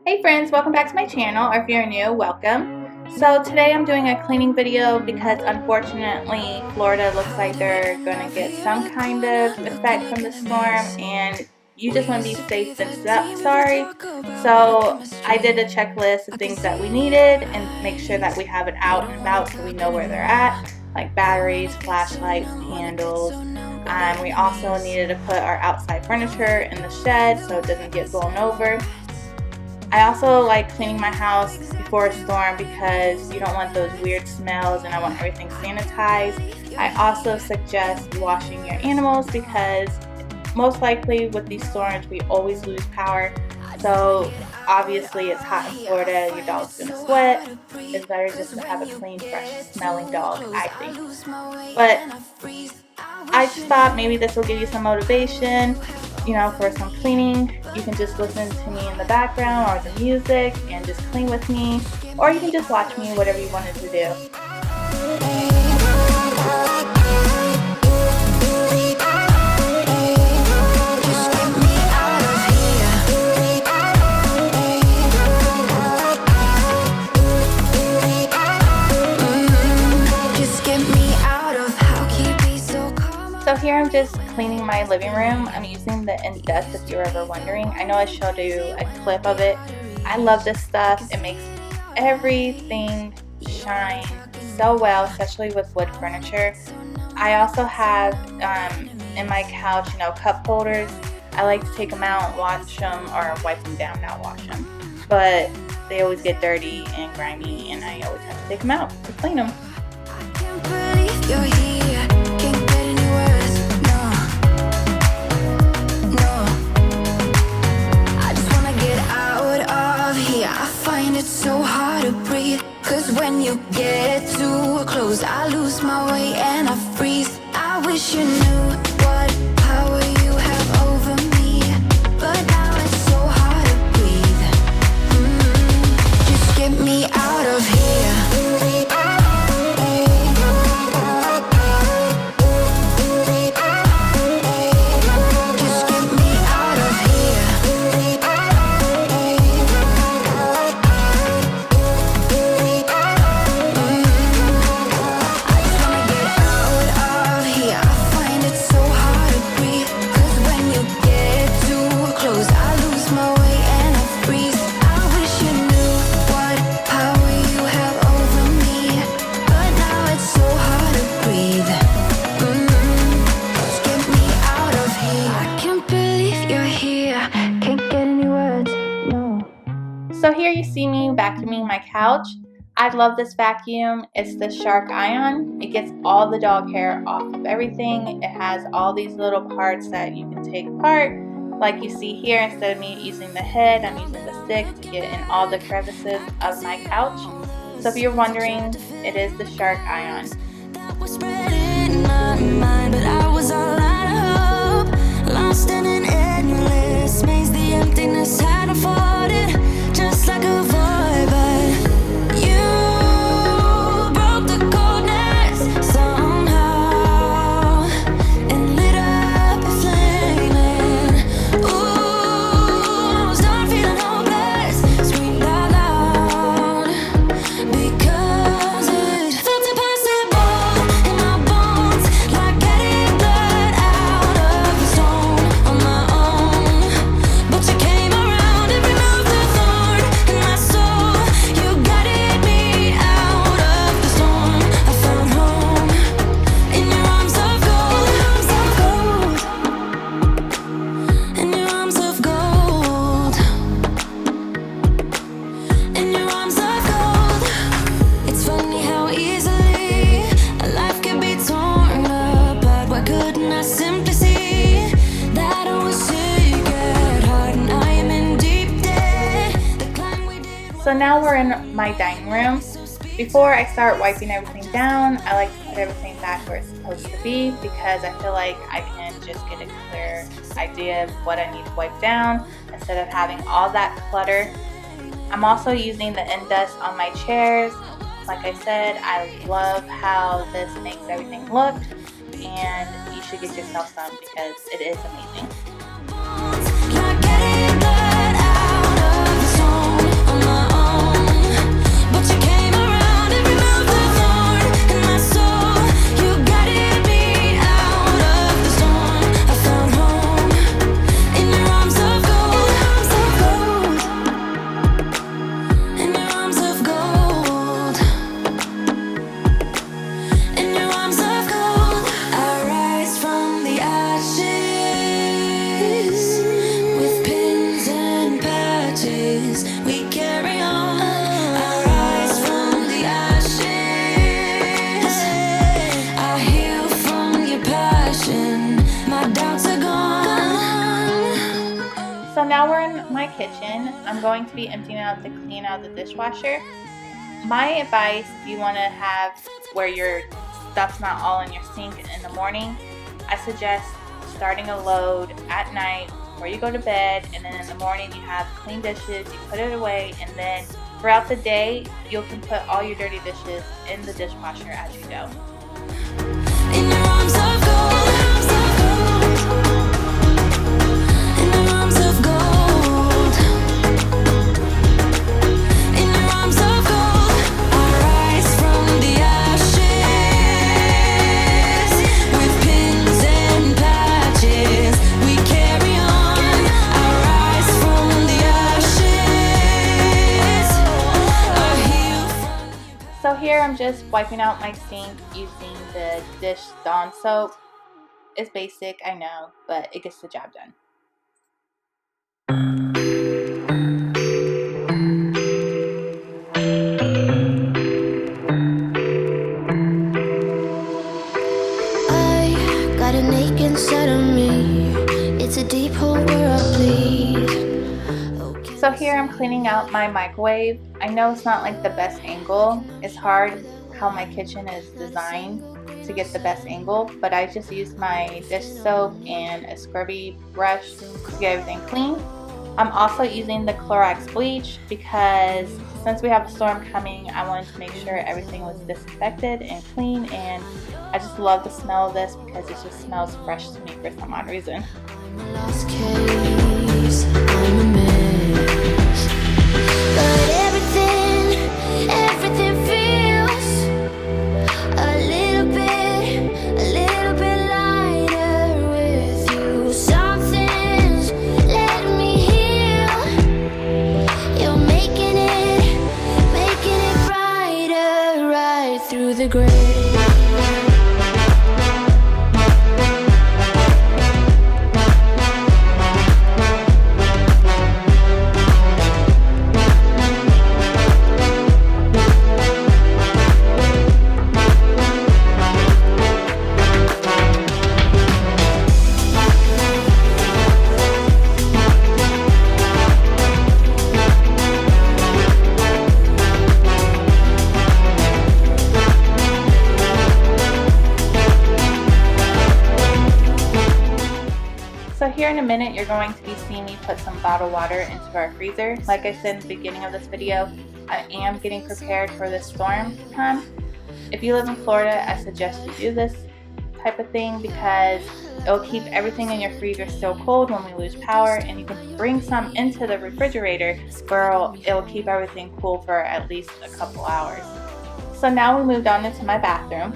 Hey friends, welcome back to my channel, or if you're new, welcome. So today I'm doing a cleaning video because unfortunately Florida looks like they're going to get some kind of effect from the storm, and you just want to be safe than sorry. So I did a checklist of things that we needed and make sure that we have it out and about so we know where they're at, like batteries, flashlights, candles. We also needed to put our outside furniture in the shed so it doesn't get blown over. I also like cleaning my house before a storm because you don't want those weird smells, and I want everything sanitized. I also suggest washing your animals because most likely with these storms we always lose power. So obviously it's hot in Florida, your dog's going to sweat. It's better just to have a clean, fresh smelling dog, I think. But I just thought maybe this will give you some motivation, for some cleaning. You can just listen to me in the background or the music and just clean with me, or you can just watch me, whatever you wanted to do. So here I'm just cleaning my living room. I'm using the Dust if you're ever wondering. I know I showed you a clip of it. I love this stuff. It makes everything shine so well, especially with wood furniture. I also have in my couch, cup holders. I like to take them out and wash them, or wipe them down, not wash them. But they always get dirty and grimy, and I always have to take them out to clean them. I can't believe you're here. Can't get any worse. No. I just wanna get out of here. I find it so hard to breathe. 'Cause when you get too close, I lose my way and I freeze. I wish you knew what power you have over me. But now it's so hard to breathe. Just get me out of here. So here you see me vacuuming my couch. I love this vacuum. It's the Shark Ion. It gets all the dog hair off of everything. It has all these little parts that you can take apart. Like you see here, instead of me using the head, I'm using the stick to get in all the crevices of my couch. So if you're wondering, it is the Shark Ion. Lost in an endless maze, the emptiness had unfolded, just like a void. But you broke the coldness somehow and lit up a flame. Ooh, I was done feeling hopeless, screamed out loud because it felt impossible in my bones, like getting blood out of the stone on my own. But you came around and removed the thorn in my soul. You guided me out of the storm. I found home in your arms of gold, in your arms of gold, in your arms of gold. It's funny how easily a life can be torn apart. Why couldn't I simply see that I was sick at heart and I am in deep debt? The climb we did. So now we're in my dining room. Before I start wiping everything down, I like to put everything back where it's supposed to be because I feel like I can just get a clear idea of what I need to wipe down instead of having all that clutter. I'm also using the Dust on my chairs. Like I said, I love how this makes everything look, and you should get yourself some because it is amazing. Like getting blood out of the stone. kitchen, I'm going to be emptying out to clean out the dishwasher. My advice, if you want to have where your stuff's not all in your sink in the morning, I suggest starting a load at night before you go to bed, and then in the morning you have clean dishes, you put it away, and then throughout the day you can put all your dirty dishes in the dishwasher as you go. In your arms of gold, in your arms of gold, in your arms of gold, I rise from the ashes with pins and patches. We carry on. I rise from the ashes. I heal from. So here I'm just wiping out my sink using the dish Dawn soap. It's basic, I know, but it gets the job done. I got an ache inside of me. It's a deep hole where I bleed. So here I'm cleaning out my microwave. I know it's not like the best angle. It's hard how my kitchen is designed to get the best angle, but I just used my dish soap and a scrubby brush to get everything clean. I'm also using the Clorox bleach because since we have a storm coming, I wanted to make sure everything was disinfected and clean, and I just love the smell of this because it just smells fresh to me for some odd reason. I'm a lost case, I'm a mess. But everything feels a little bit lighter with you. Something's letting me heal. You're making it brighter right through the gray. So here in a minute, you're going to be seeing me put some bottled water into our freezer. Like I said in the beginning of this video, I am getting prepared for this storm to come. If you live in Florida, I suggest you do this type of thing because it will keep everything in your freezer still cold when we lose power, and you can bring some into the refrigerator where it will keep everything cool for at least a couple hours. So now we moved on into my bathroom.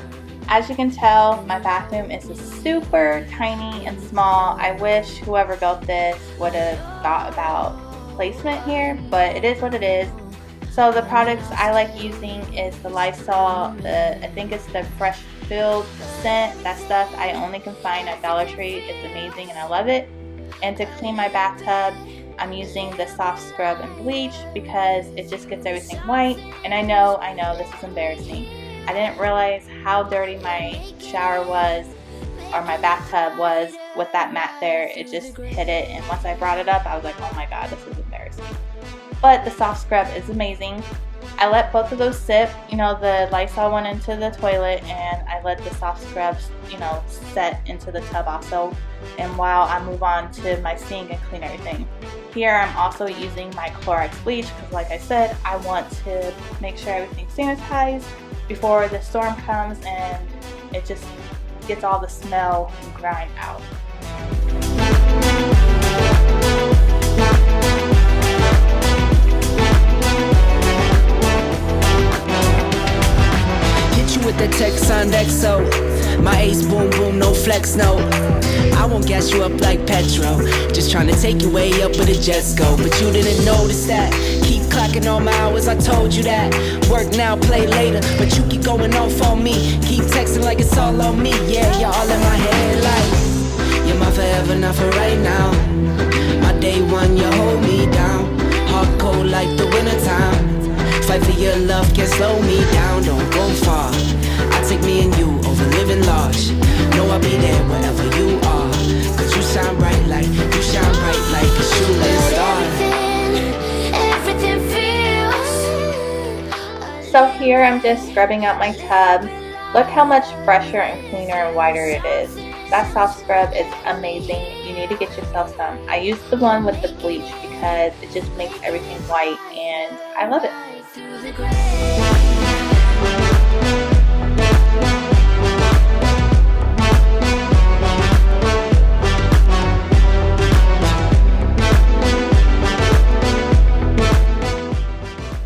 As you can tell, my bathroom is super tiny and small. I wish whoever built this would have thought about placement here, but it is what it is. So the products I like using is the Lysol, I think it's the Fresh Filled scent. That stuff I only can find at Dollar Tree. It's amazing and I love it. And to clean my bathtub, I'm using the soft scrub and bleach because it just gets everything white. And I know this is embarrassing. I didn't realize how dirty my shower was, or my bathtub was, with that mat there. It just hit it, and once I brought it up, I was like, oh my god, this is embarrassing. But the soft scrub is amazing. I let both of those sit. The Lysol went into the toilet, and I let the soft scrub, set into the tub also. And while I move on to my sink and clean everything. Here I'm also using my Clorox bleach because, like I said, I want to make sure everything's sanitized before the storm comes and it just gets all the smell and grime out. Hit you with the text on XO. My ace boom boom, no flex, no. I won't gas you up like petrol. Just trying to take you way up where the jets go. But you didn't notice that. Keep clocking all my hours, I told you that. Work now, play later. But you keep going off on me. Keep texting like it's all on me. Yeah, you're all in my head like you're my forever, not for right now. My day one, you hold me down. Hard cold like the wintertime. Fight for your love, can't slow me down. Don't go far. I take me and you over living large. Know I'll be there wherever you are. Cause you shine bright like a shooting star. So here I'm just scrubbing out my tub. Look how much fresher and cleaner and whiter it is. That soft scrub is amazing. You need to get yourself some. I use the one with the bleach because it just makes everything white and I love it.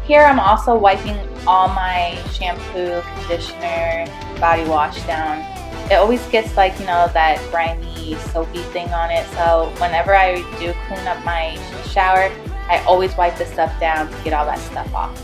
Here I'm also wiping all my shampoo, conditioner, body wash down. It always gets like, you know, that grimy, soapy thing on it. So whenever I do clean up my shower, I always wipe this stuff down to get all that stuff off.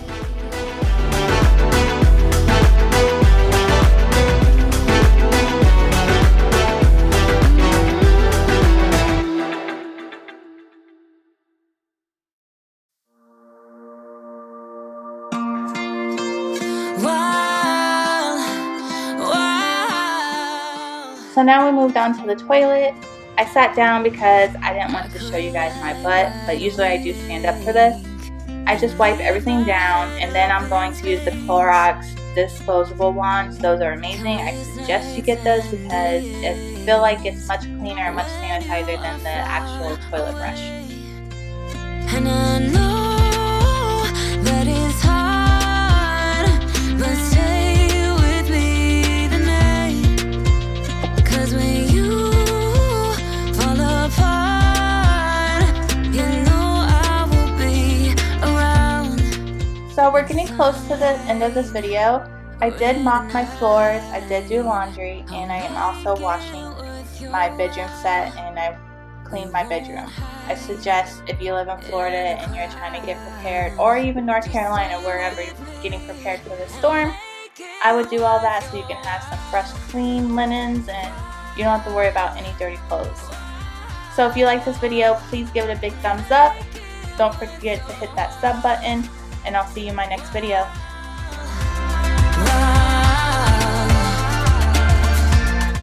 So now we moved on to the toilet. I sat down because I didn't want to show you guys my butt, but usually I do stand up for this. I just wipe everything down and then I'm going to use the Clorox disposable wands. Those are amazing. I suggest you get those because I feel like it's much cleaner and much sanitizer than the actual toilet brush. And I know that it's hard, but stay with me tonight. 'Cause when you fall apart, you know I will be around. So we're getting close to the end of this video. I did mop my floors, I did do laundry, and I am also washing my bedroom set and I cleaned my bedroom. I suggest if you live in Florida and you're trying to get prepared, or even North Carolina, wherever you're getting prepared for the storm, I would do all that so you can have some fresh clean linens and you don't have to worry about any dirty clothes. So if you like this video, please give it a big thumbs up. Don't forget to hit that sub button and I'll see you in my next video.